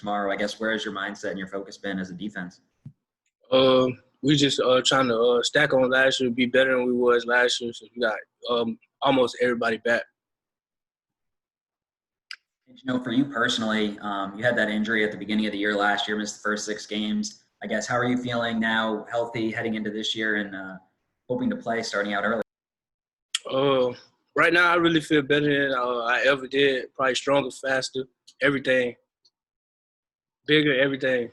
tomorrow. I guess where has your mindset and your focus been as a defense? We just trying to stack on last year, be better than we was last year. So we got almost everybody back. For you personally, you had that injury at the beginning of the year last year, missed the first 6 games. I guess, how are you feeling now, healthy, heading into this year and hoping to play starting out early? Right now, I really feel better than I ever did. Probably stronger, faster, everything. Bigger, everything.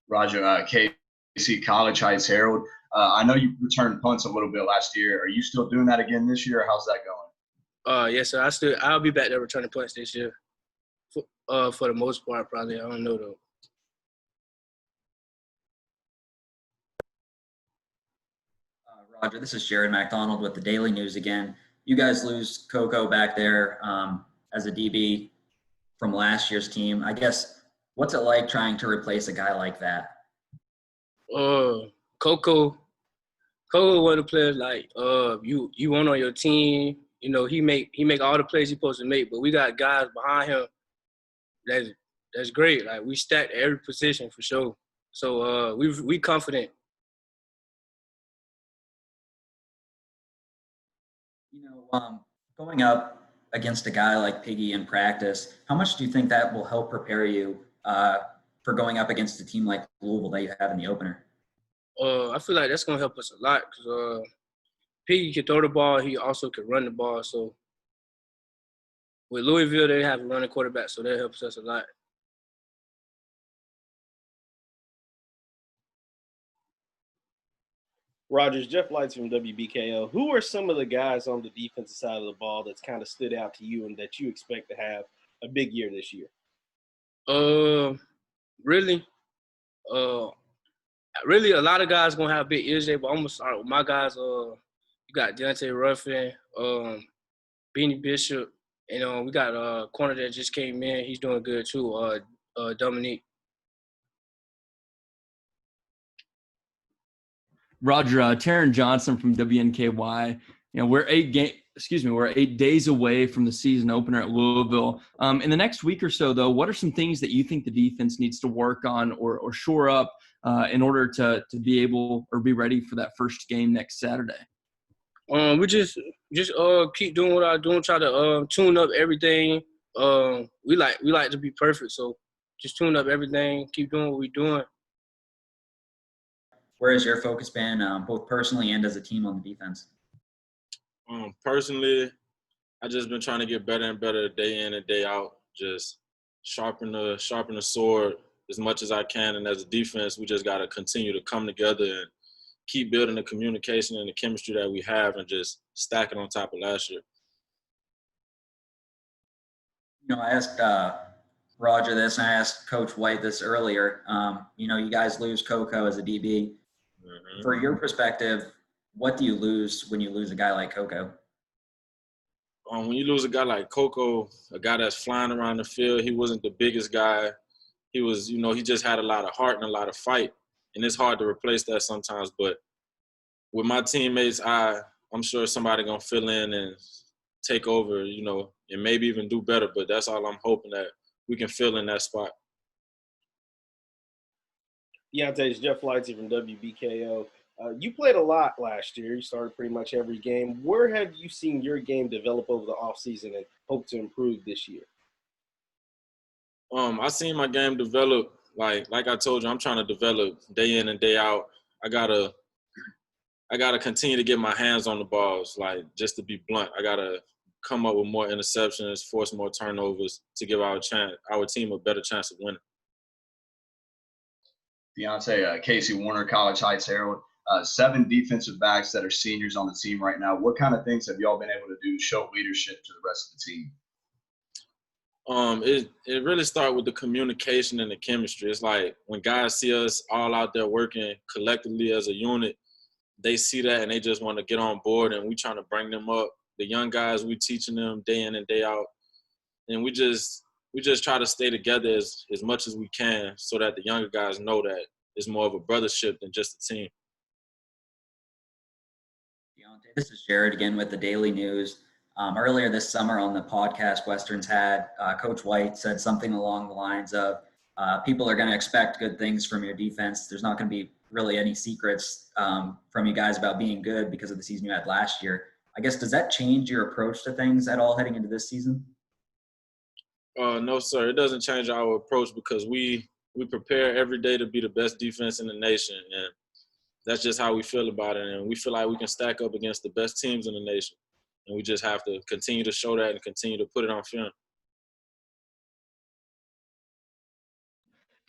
Roger, KC College Heights Herald. I know you returned punts a little bit last year. Are you still doing that again this year? Or how's that going? Yes, sir. I'll be back there returning punts this year. For the most part, probably. I don't know though. Roger, this is Jared McDonald with the Daily News again. You guys lose Coco back there as a DB from last year's team. I guess, what's it like trying to replace a guy like that? Coco, one of the players like you want on your team. You know, he make all the plays he's supposed to make, but we got guys behind him that's great. Like, we stacked every position for sure. So we confident. Going up against a guy like Piggy in practice, how much do you think that will help prepare you for going up against a team like Louisville that you have in the opener? I feel like that's going to help us a lot because Piggy can throw the ball. He also can run the ball. So with Louisville, they have a running quarterback, so that helps us a lot. Rogers, Jeff Lights from WBKO. Who are some of the guys on the defensive side of the ball that's kind of stood out to you and that you expect to have a big year this year? Really, a lot of guys gonna have big years there, but I'm gonna start with my guys. You got Dionté, Ruffin, Beanie Bishop, and we got a corner that just came in. He's doing good too. Dominique. Roger, Taryn Johnson from WNKY. We're 8 days away from the season opener at Louisville. In the next week or so, though, what are some things that you think the defense needs to work on or shore up in order to be able or be ready for that first game next Saturday? We just keep doing what I'm doing, try to tune up everything. We like to be perfect, so just tune up everything, keep doing what we're doing. Where has your focus been, both personally and as a team on the defense? Personally, I just been trying to get better and better day in and day out. Just sharpen the sword as much as I can. And as a defense, we just got to continue to come together and keep building the communication and the chemistry that we have and just stack it on top of last year. I asked Roger this, and I asked Coach White this earlier. You guys lose Coco as a DB. Mm-hmm. For your perspective, what do you lose when you lose a guy like Coco? When you lose a guy like Coco, a guy that's flying around the field, he wasn't the biggest guy. He was, he just had a lot of heart and a lot of fight. And it's hard to replace that sometimes. But with my teammates, I'm sure somebody going to fill in and take over, and maybe even do better. But that's all I'm hoping, that we can fill in that spot. Dionté, it's Jeff Lightsey from WBKO. You played a lot last year. You started pretty much every game. Where have you seen your game develop over the offseason and hope to improve this year? I seen my game develop. Like I told you, I'm trying to develop day in and day out. I gotta continue to get my hands on the balls. Like, just to be blunt, I gotta come up with more interceptions, force more turnovers to give our team a better chance of winning. Dionté, Casey Warner, College Heights Herald. 7 defensive backs that are seniors on the team right now. What kind of things have y'all been able to do to show leadership to the rest of the team? It really started with the communication and the chemistry. It's like when guys see us all out there working collectively as a unit, they see that and they just want to get on board, and we trying to bring them up. The young guys, we teaching them day in and day out, and we just try to stay together as much as we can so that the younger guys know that it's more of a brothership than just a team. This is Jared again with the Daily News. Earlier this summer on the podcast Westerns had, Coach White said something along the lines of, people are going to expect good things from your defense. There's not going to be really any secrets from you guys about being good because of the season you had last year. I guess, does that change your approach to things at all heading into this season? No, sir. It doesn't change our approach because we prepare every day to be the best defense in the nation, and that's just how we feel about it. And we feel like we can stack up against the best teams in the nation, and we just have to continue to show that and continue to put it on film.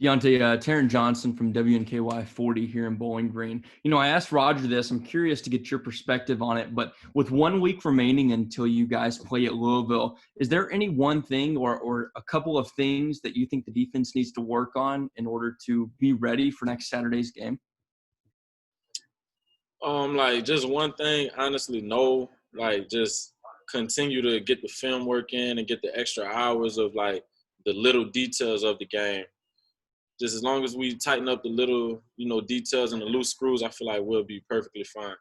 Dionté, Taron Johnson from WKY 40 here in Bowling Green. I asked Roger this. I'm curious to get your perspective on it. But with 1 week remaining until you guys play at Louisville, is there any one thing or a couple of things that you think the defense needs to work on in order to be ready for next Saturday's game? Like just one thing, honestly, no. Like just continue to get the film work in and get the extra hours of like the little details of the game. Just as long as we tighten up the little, details and the loose screws, I feel like we'll be perfectly fine.